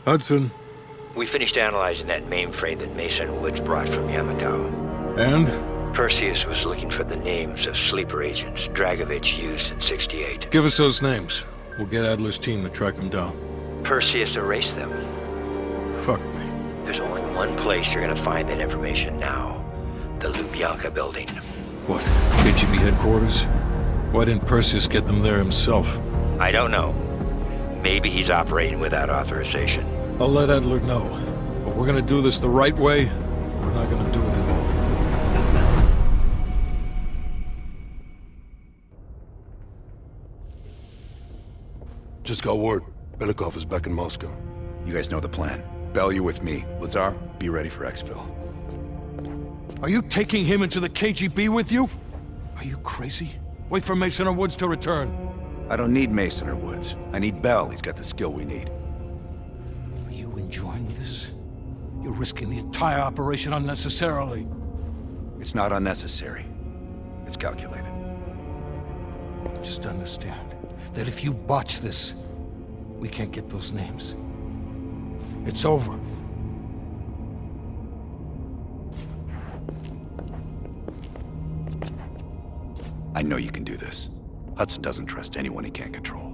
Hudson. We finished analyzing that mainframe that Mason Woods brought from Yamato. And? Perseus was looking for the names of sleeper agents Dragovich used in 68. Give us those names. We'll get Adler's team to track them down. Perseus erased them. Fuck me. There's only one place you're gonna find that information now. The Lubyanka building. What? KGB headquarters? Why didn't Perseus get them there himself? I don't know. Maybe he's operating without authorization. I'll let Adler know. But we're gonna do this the right way, or we're not gonna do it at all. Just got word. Belikov is back in Moscow. You guys know the plan. Bell, you're with me. Lazar, be ready for exfil. Are you taking him into the KGB with you? Are you crazy? Wait for Mason or Woods to return. I don't need Mason or Woods. I need Bell. He's got the skill we need. Are you enjoying this? You're risking the entire operation unnecessarily. It's not unnecessary. It's calculated. Just understand that if you botch this, we can't get those names. It's over. I know you can do this. Hudson doesn't trust anyone he can't control.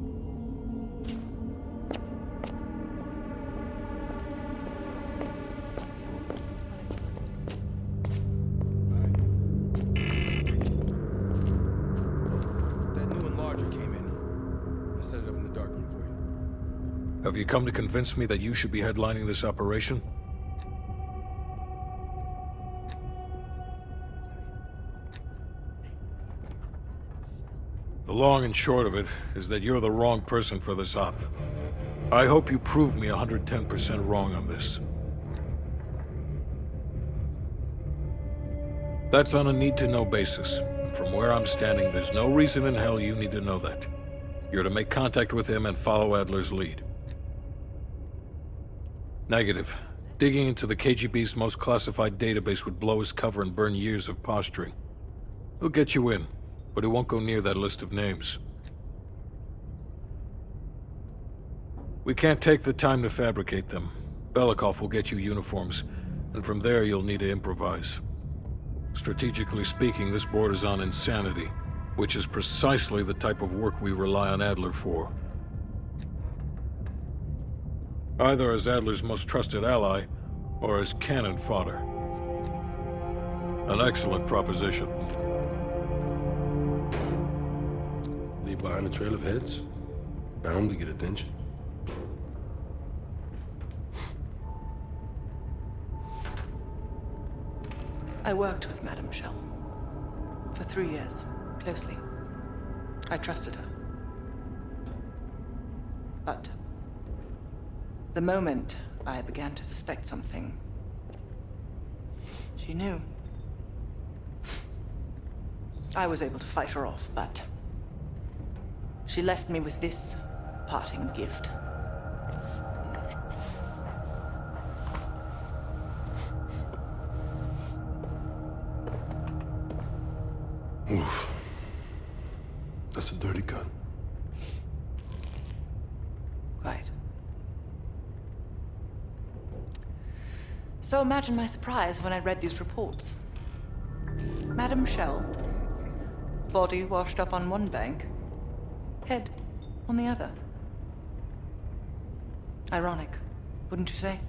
That new enlarger came in. I set it up in the dark room for you. Have you come to convince me that you should be headlining this operation? The long and short of it is that you're the wrong person for this op. I hope you prove me 110% wrong on this. That's on a need-to-know basis. And from where I'm standing, there's no reason in hell you need to know that. You're to make contact with him and follow Adler's lead. Negative. Digging into the KGB's most classified database would blow his cover and burn years of posturing. He'll get you in, but he won't go near that list of names. We can't take the time to fabricate them. Belikov will get you uniforms, and from there you'll need to improvise. Strategically speaking, this borders on insanity, which is precisely the type of work we rely on Adler for. Either as Adler's most trusted ally, or as cannon fodder. An excellent proposition. Leave behind a trail of heads? Bound to get attention. I worked with Madame Shell for 3 years, closely. I trusted her. But the moment I began to suspect something, she knew. I was able to fight her off, but she left me with this parting gift. Oof. That's a dirty cut. Quite. So imagine my surprise when I read these reports. Madame Shell, body washed up on one bank, head on the other. Ironic, wouldn't you say?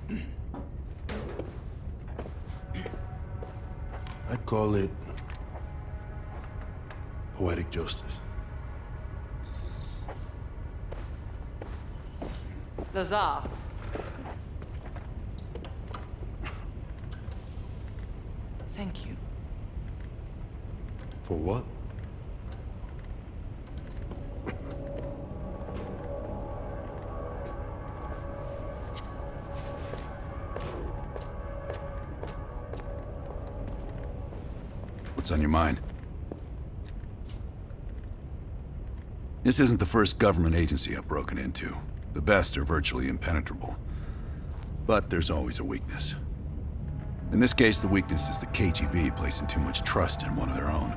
I'd call it poetic justice. Lazar. Thank you. For what? What's on your mind? This isn't the first government agency I've broken into. The best are virtually impenetrable. But there's always a weakness. In this case, the weakness is the KGB placing too much trust in one of their own.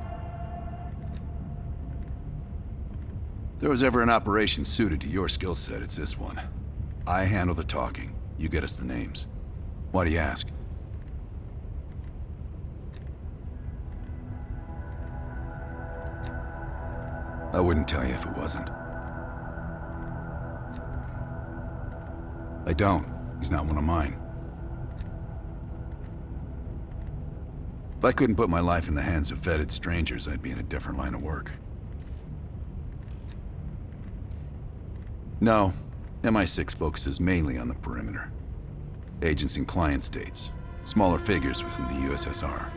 If there was ever an operation suited to your skill set, it's this one. I handle the talking. You get us the names. Why do you ask? I wouldn't tell you if it wasn't. I don't. He's not one of mine. If I couldn't put my life in the hands of vetted strangers, I'd be in a different line of work. No, MI6 focuses mainly on the perimeter. Agents in client states, smaller figures within the USSR.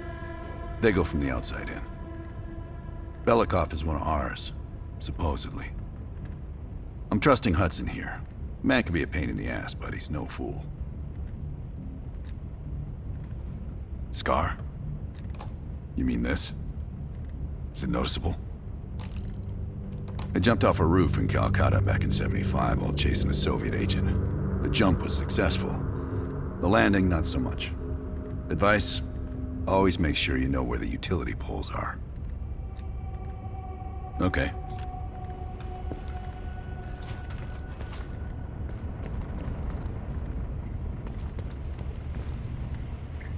They go from the outside in. Belikov is one of ours, supposedly. I'm trusting Hudson here. Man can be a pain in the ass, but he's no fool. Scar? You mean this? Is it noticeable? I jumped off a roof in Calcutta back in '75 while chasing a Soviet agent. The jump was successful. The landing, not so much. Advice? Always make sure you know where the utility poles are. Okay.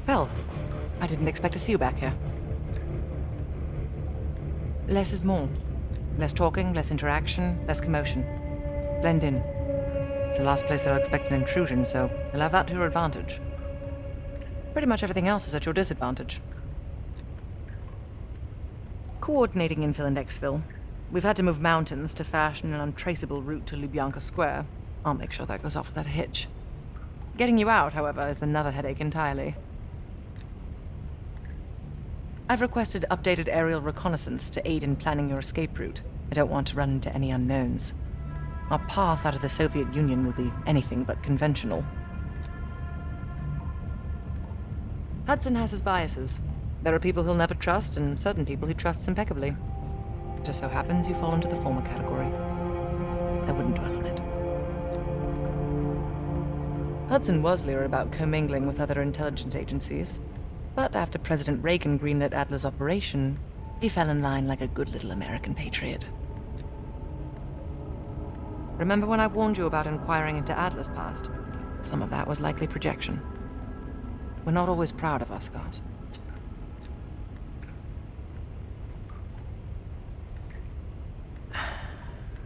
Well, I didn't expect to see you back here. Less is more. Less talking, less interaction, less commotion. Blend in. It's the last place they'll expect an intrusion, so you'll have that to your advantage. Pretty much everything else is at your disadvantage. Coordinating infill and exfil. We've had to move mountains to fashion an untraceable route to Lubyanka Square. I'll make sure that goes off without a hitch. Getting you out, however, is another headache entirely. I've requested updated aerial reconnaissance to aid in planning your escape route. I don't want to run into any unknowns. Our path out of the Soviet Union will be anything but conventional. Hudson has his biases. There are people he'll never trust, and certain people he trusts impeccably. Just so happens you fall into the former category. I wouldn't dwell on it. Hudson was leery about commingling with other intelligence agencies, but after President Reagan greenlit Adler's operation, he fell in line like a good little American patriot. Remember when I warned you about inquiring into Adler's past? Some of that was likely projection. We're not always proud of our scars.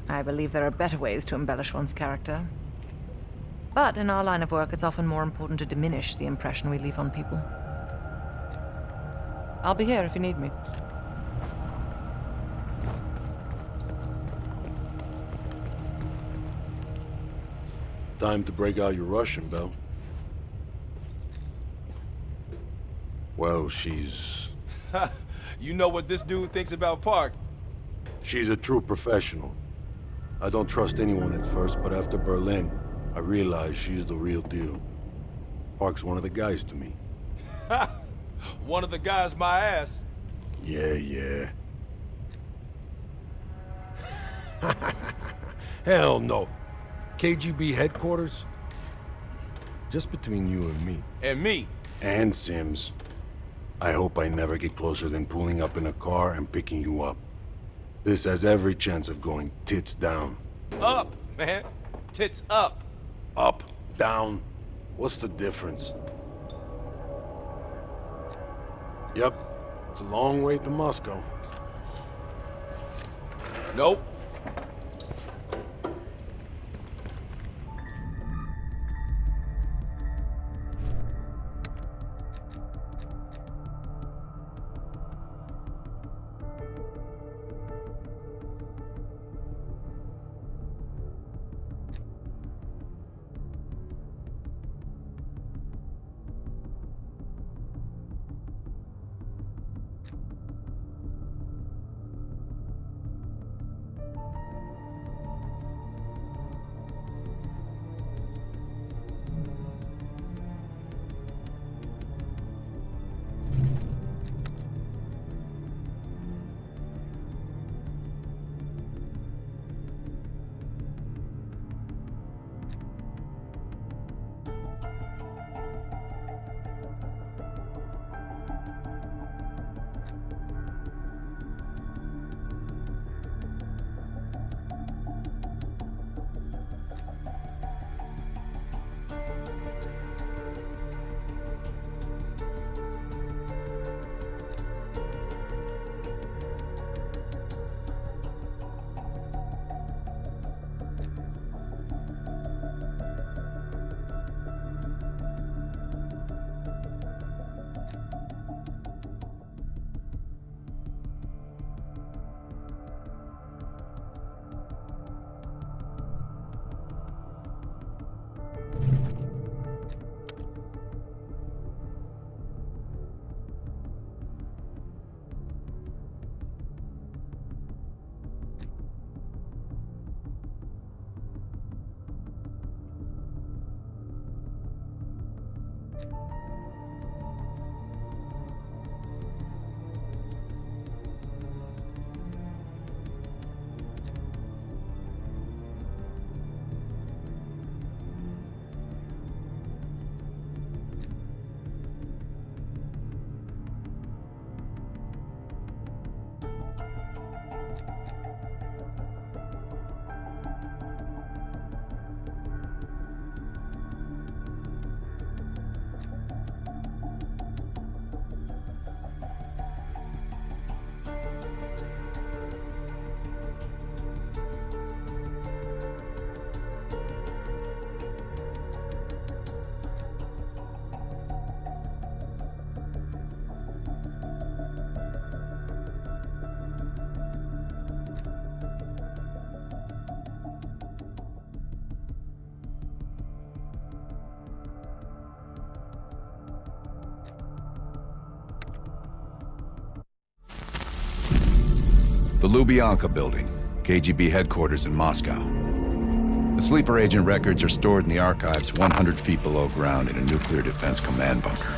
I believe there are better ways to embellish one's character. But in our line of work, it's often more important to diminish the impression we leave on people. I'll be here if you need me. Time to break out your Russian, Belle. Well, she's You know what this dude thinks about Park? a true professional. I don't trust anyone at first, but after Berlin, I realized she's the real deal. Park's one of the guys to me. One of the guys my ass. Yeah. Hell no. KGB headquarters? Just between you and me. And me. And Sims. I hope I never get closer than pulling up in a car and picking you up. This has every chance of going tits down. Up, man. Tits up. Up, down, what's the difference? Yep, it's a long way to Moscow. Nope. The Lubyanka building, KGB headquarters in Moscow. The sleeper agent records are stored in the archives 100 feet below ground in a nuclear defense command bunker.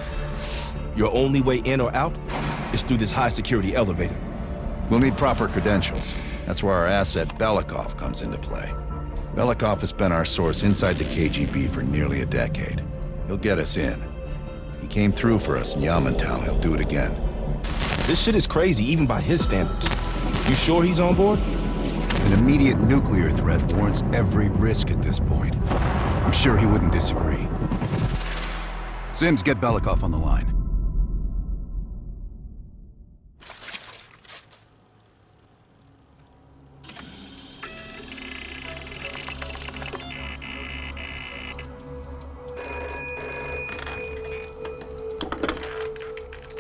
Your only way in or out is through this high-security elevator. We'll need proper credentials. That's where our asset Belikov comes into play. Belikov has been our source inside the KGB for nearly a decade. He'll get us in. He came through for us in Yamantau. He'll do it again. This shit is crazy, even by his standards. You sure he's on board? An immediate nuclear threat warrants every risk at this point. I'm sure he wouldn't disagree. Sims, get Belikov on the line.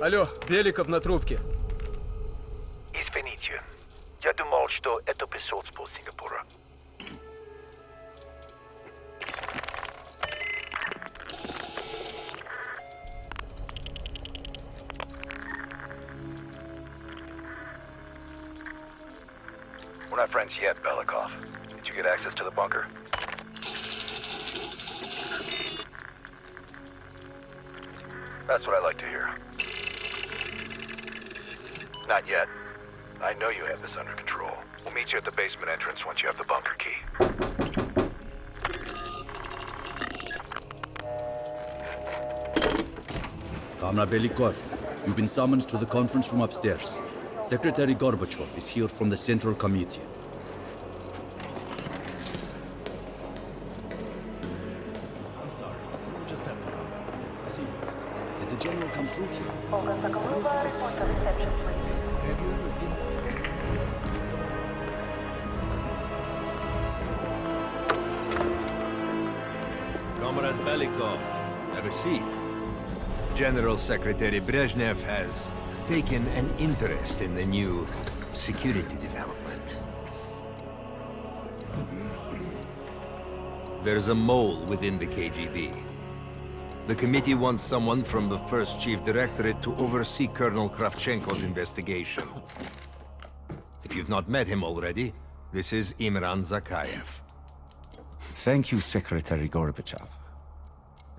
Алло, Беликов на трубке. Извините, я думал, что это посольство Сингапура. We're not friends yet, Belikov. Did you get access to the bunker? That's what I like to hear. Not yet. I know you have this under control. We'll meet you at the basement entrance once you have the bunker key. Comrade Belikov, you've been summoned to the conference room upstairs. Secretary Gorbachev is here from the Central Committee. I'm sorry, we'll just have to come back. I see. Did the general come through here? Have you ever been? Comrade Belikov, have a seat. General Secretary Brezhnev has taken an interest in the new security development. There's a mole within the KGB. The committee wants someone from the first Chief Directorate to oversee Colonel Kravchenko's investigation. If you've not met him already, this is Imran Zakayev. Thank you, Secretary Gorbachev.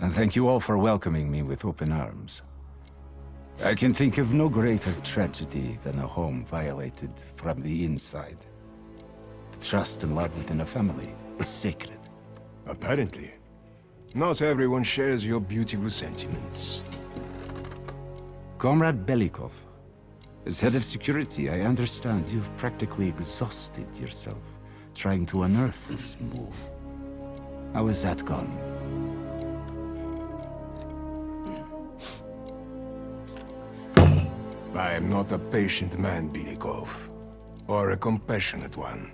And thank you all for welcoming me with open arms. I can think of no greater tragedy than a home violated from the inside. The trust and love within a family is sacred. Apparently. Not everyone shares your beautiful sentiments. Comrade Belikov, as head of security, I understand you've practically exhausted yourself trying to unearth this move. How has that gone? I am not a patient man, Belikov, or a compassionate one.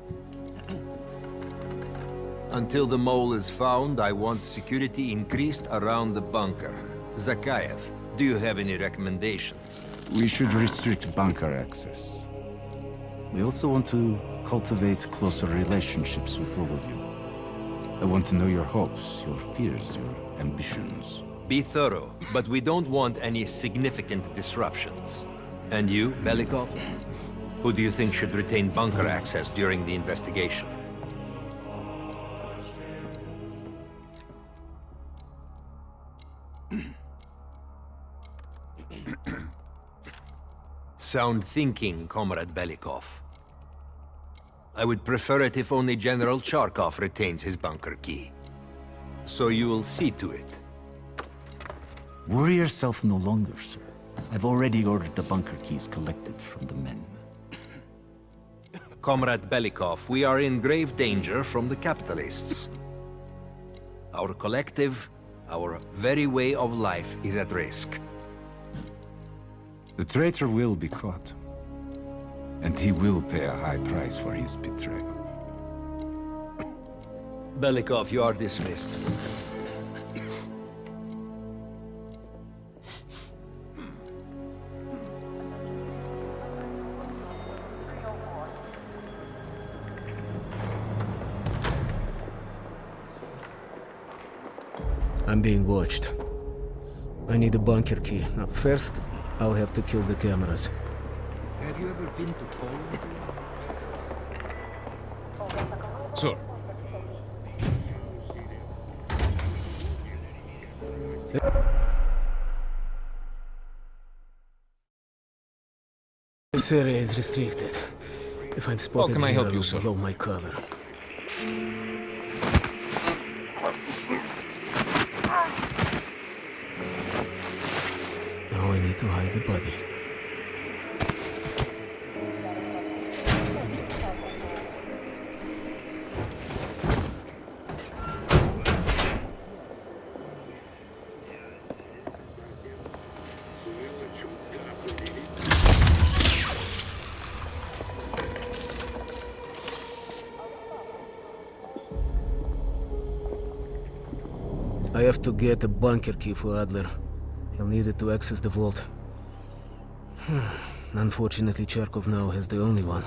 Until the mole is found, I want security increased around the bunker. Zakayev, do you have any recommendations? We should restrict bunker access. We also want to cultivate closer relationships with all of you. I want to know your hopes, your fears, your ambitions. Be thorough, but we don't want any significant disruptions. And you, Belikov? Who do you think should retain bunker access during the investigation? Sound thinking, Comrade Belikov. I would prefer it if only General Charkov retains his bunker key. So you will see to it. Worry yourself no longer, sir. I've already ordered the bunker keys collected from the men. Comrade Belikov, we are in grave danger from the capitalists. Our collective, our very way of life is at risk. The traitor will be caught. And he will pay a high price for his betrayal. Belikov, you are dismissed. I'm being watched. I need a bunker key. Now, first, I'll have to kill the cameras. Have you ever been to Poland? Sir. This area is restricted. If I'm spotted can I here, help you, will sir? blow my cover. Now I need to hide the body. I have to get a bunker key for Adler. He'll need it to access the vault. Unfortunately, Charkov now has the only one.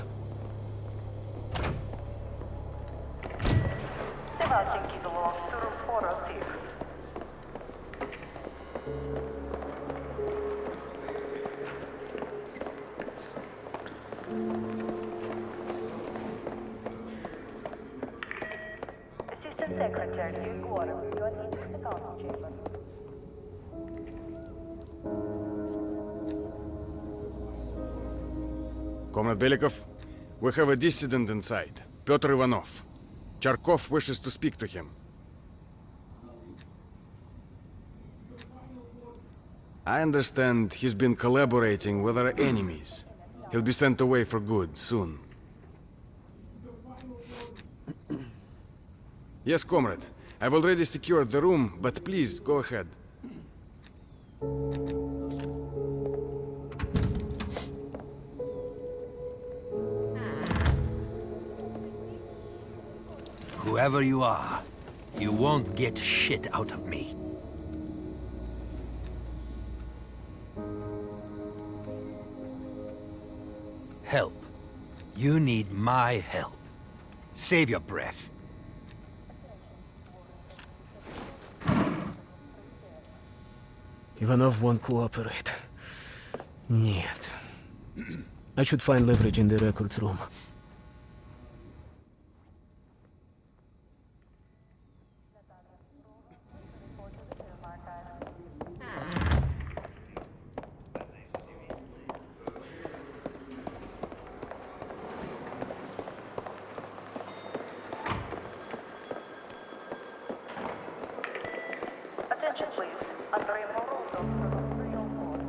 Assistant Secretary Егоров, you are needed in the council chamber. Comrade Belikov, we have a dissident inside, Pyotr Ivanov. Charkov wishes to speak to him. I understand he's been collaborating with our enemies. He'll be sent away for good soon. Yes, comrade. I've already secured the room, but please, go ahead. Whoever you are, you won't get shit out of me. Help. You need my help. Save your breath. Ivanov won't cooperate. Нет. I should find leverage in the records room. Attention please. Andrei Morozov, 304.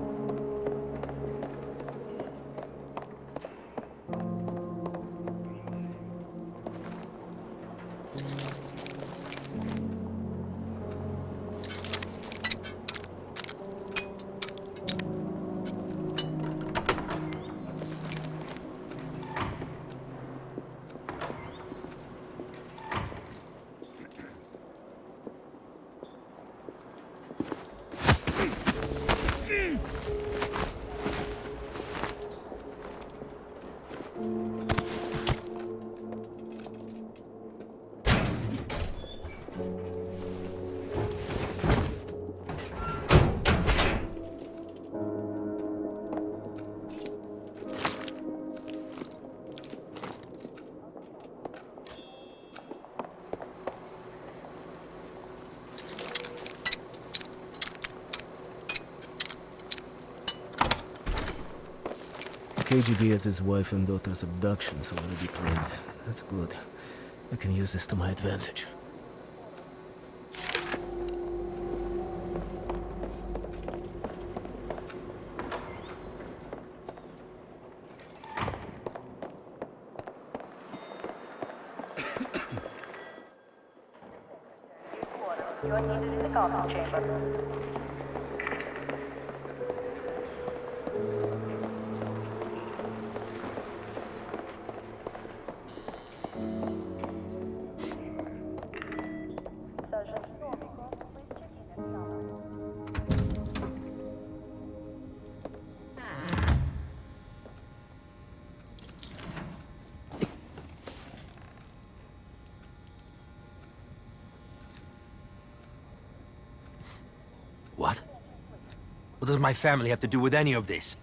KGB has his wife and daughter's abductions already planned. That's good. I can use this to my advantage. You are needed in the council chamber. What? What does my family have to do with any of this?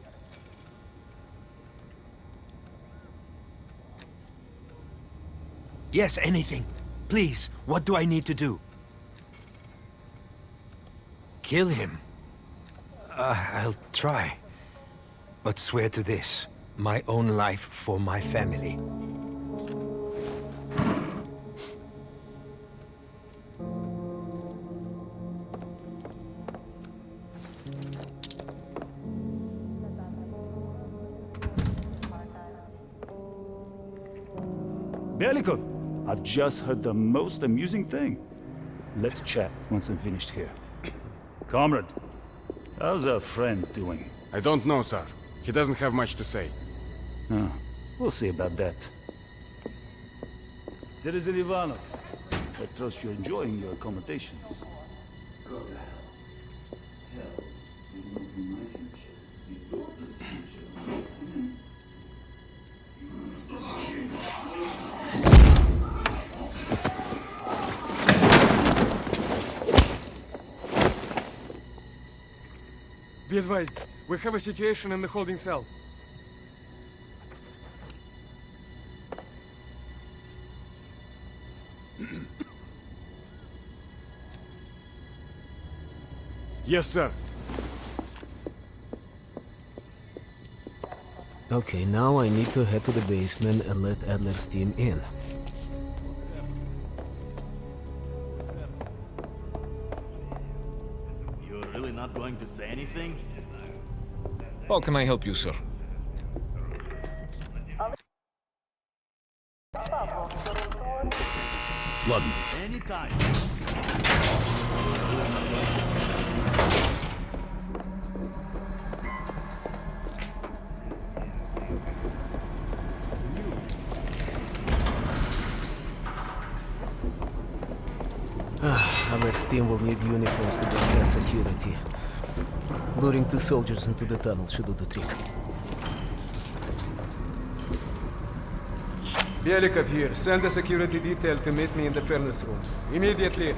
Yes, anything. Please, what do I need to do? Kill him? I'll try. But swear to this. My own life for my family. Belikov, I've just heard the most amusing thing. Let's chat once I'm finished here. Comrade, how's our friend doing? I don't know, sir. He doesn't have much to say. Oh, we'll see about that. Citizen Ivanov, I trust you're enjoying your accommodations. Be advised, we have a situation in the holding cell. Yes, sir. Okay, now I need to head to the basement and let Adler's team in. You're really not going to say anything? How can I help you, sir? Ладно. Anytime. Adler's team will need uniforms to broadcast security. Luring 2 soldiers into the tunnel should do the trick. Belikov here. Send a security detail to meet me in the furnace room. Immediately.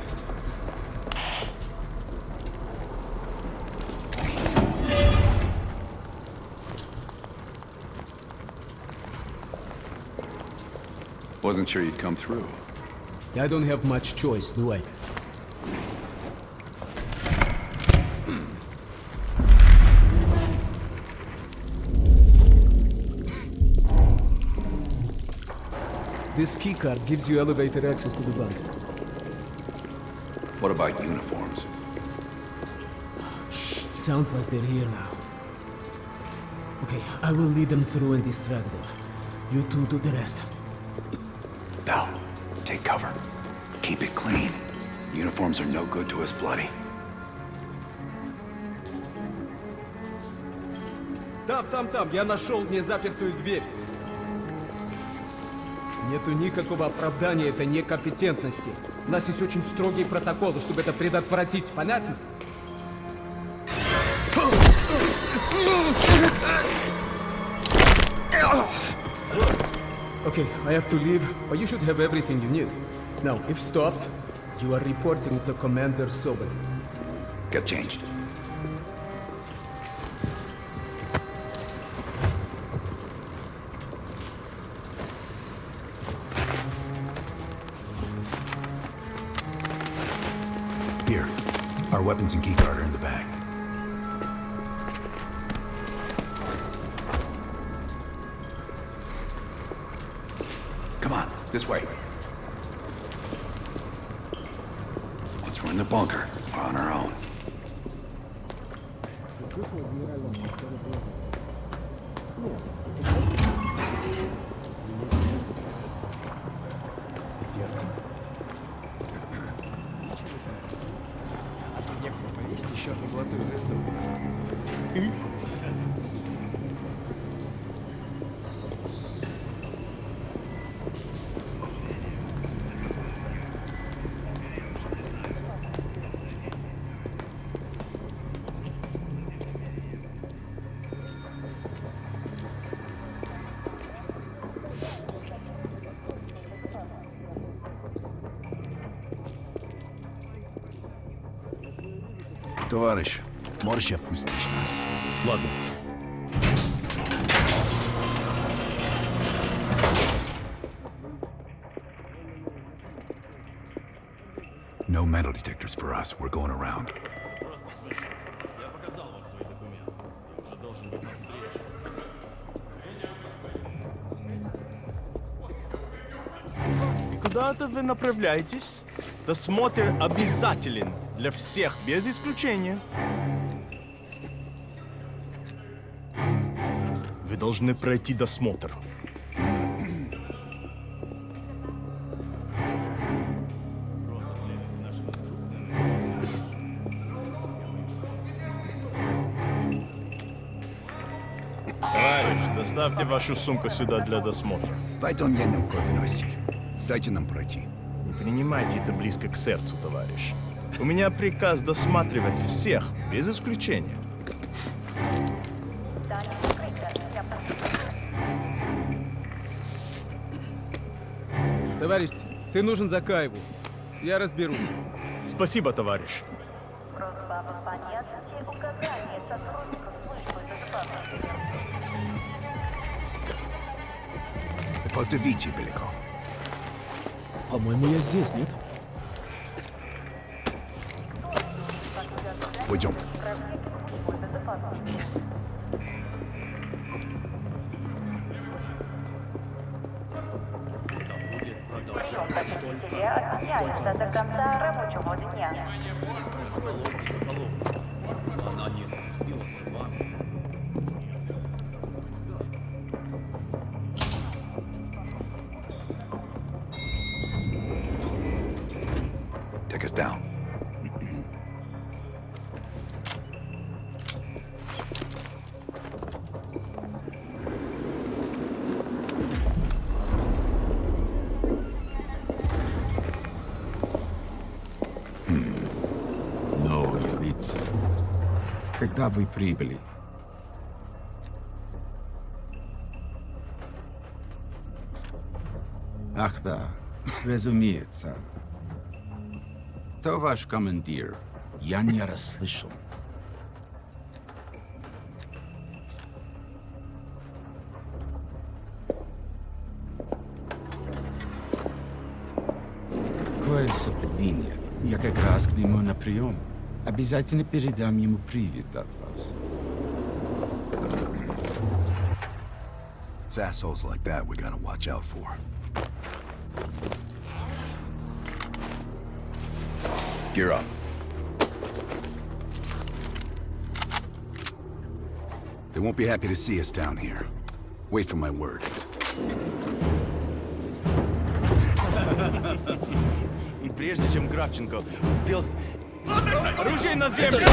Wasn't sure you'd come through. I don't have much choice, do I? This keycard gives you elevated access to the bunker. What about uniforms? Sounds like they're here now. Okay, I will lead them through and distract them. You two do the rest. Bell, take cover. Keep it clean. Uniforms are no good to us bloody. Там, я нашел незапертую дверь. Нету никакого оправдания этой некомпетентности. У нас есть очень строгие протоколы, чтобы это предотвратить. Понятно? Okay, I have to leave, but you should have everything you need. Now, if stopped, you are reporting to Commander Sobel. Get changed. Here, our weapons and keycard are in the bag. Come on, this way. Once we're in the bunker, we're on our own. Есть еще одну золотую звезду. Товарищ, можешь отпустить нас? Ладно. No metal detectors for us. We're going around. Просто смешно. Я показал вам свои документы. Я уже должен быть на встрече. И куда это вы направляетесь? Досмотр обязателен для всех, без исключения. Вы должны пройти досмотр. Товарищ, доставьте вашу сумку сюда для досмотра. Дайте нам пройти. Не принимайте это близко к сердцу, товарищ. У меня приказ досматривать всех, без исключения. Товарищ, ты нужен Закаеву. Я разберусь. Спасибо, товарищ. Просьба о понятности указания сотрудников службы безопасности. Поздравите, Беляков. По-моему, я здесь, нет? Пойдем. Прием посетителя отменяется до конца рабочего дня. Она не спустилась с вами. Take us down. Новые лица. Когда вы прибыли? Ах да, разумеется. Кто ваш командир? Я не расслышал. Какое совпадение. Я как раз к нему на прием. Обязательно передам ему привет от вас. It's assholes like that we gotta watch out for. Gear up. They won't be happy to see us down here. Wait for my word. И прежде чем Кравченко успел... Оружие на землю!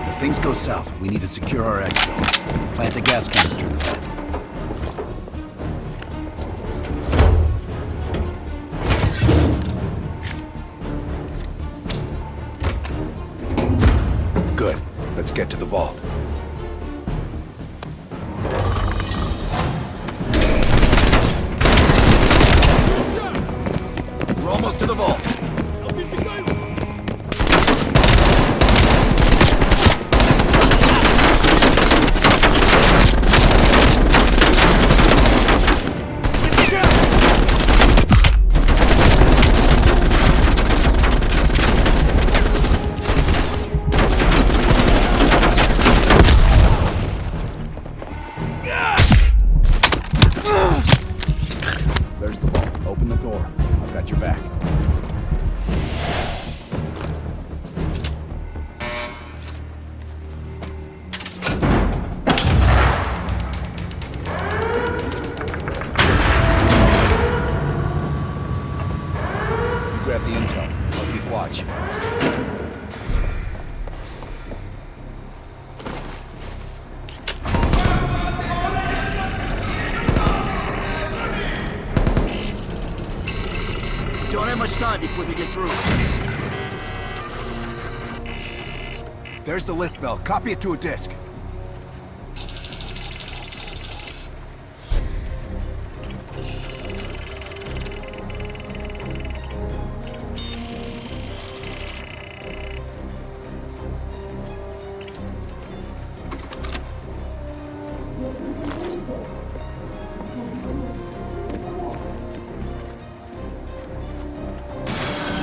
If things go south, we need to secure our exfil. Plant a gas canister in the vent. much time before they get through. There's the list, Bell. Copy it to a disk.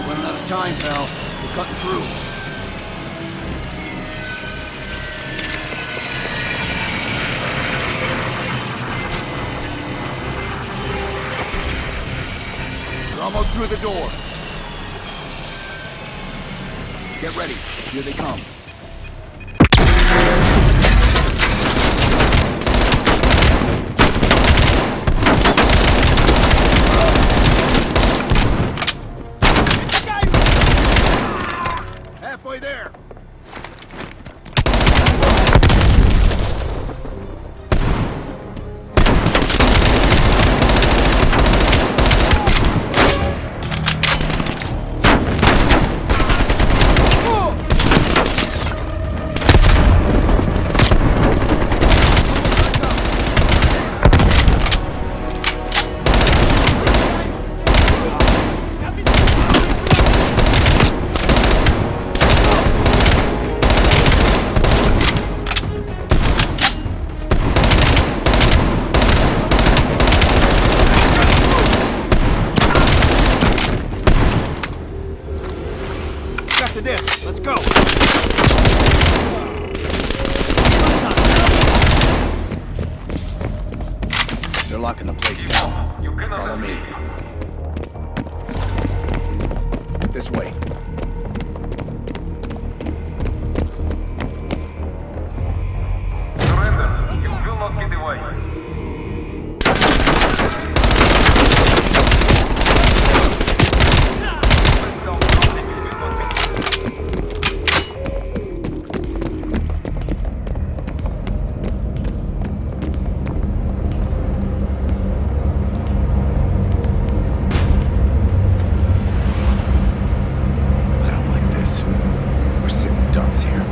Running out of time, Bell. We're cutting through. Almost through the door. Get ready. Here they come. Halfway there. Got the disc. Let's go. They're locking the place down. Follow me. This way. Surrender. You will not get away. I don't like this. We're sitting ducks here.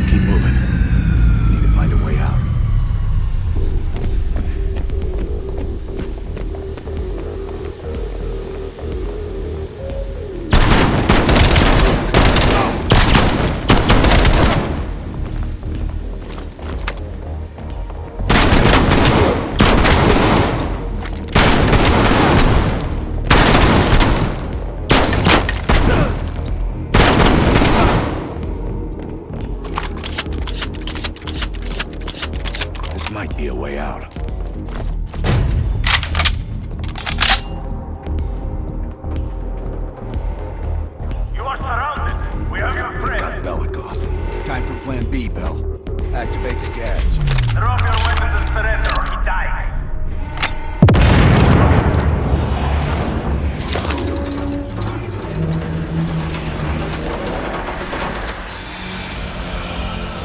Keep moving. We need to find a way out. This might be a way out. You are surrounded. We have your They've got friend. Belikov. Time for Plan B, Bell. Activate the gas. Drop your weapons and surrender or he dies.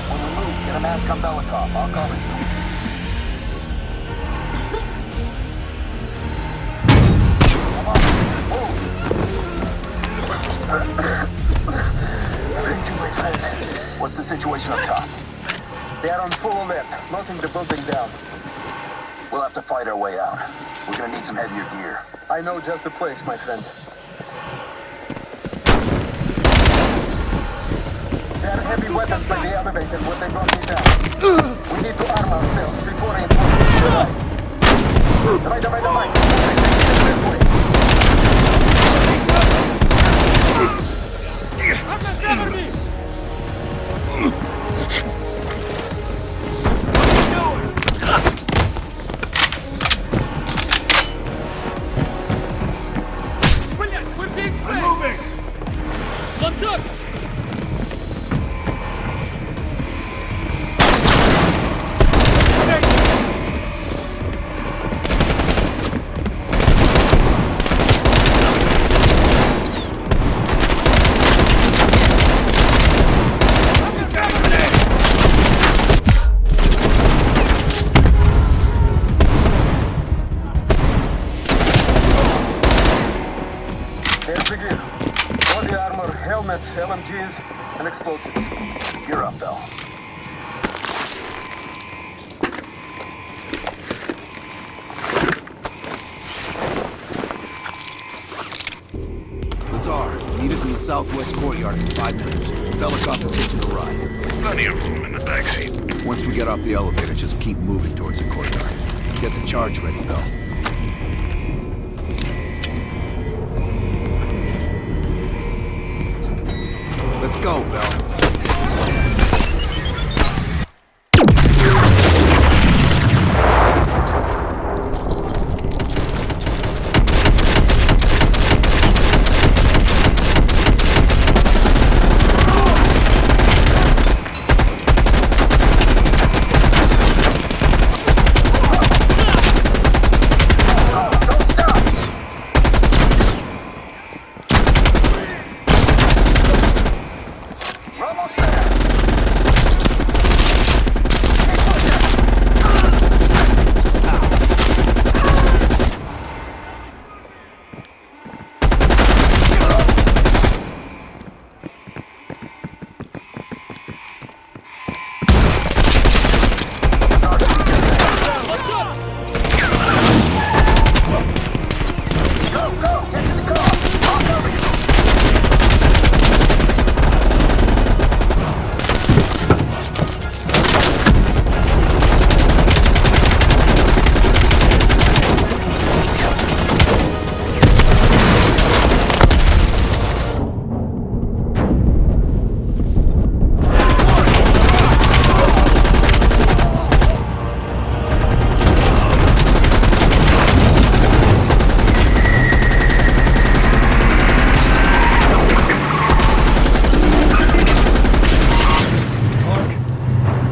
When we move, get a mask on Belikov. I'll cover you. Come on, move. Thank you, my friend. What's the situation up top? They are on full alert, knocking the building down. We'll have to fight our way out. We're gonna need some heavier gear. I know just the place, my friend. They have heavy weapons by the elevator when they brought me down. We need to arm ourselves before reinforcements arrive. Right. This way. LMGs, and explosives. Gear up, Bell. Lazar, meet us in the southwest courtyard in 5 minutes. Belikov is hitching a ride. Plenty of room in the backseat. Once we get off the elevator, just keep moving towards the courtyard. Get the charge ready, Bell. Let's go, Bell.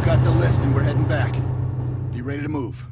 Got the list and we're heading back. Be ready to move.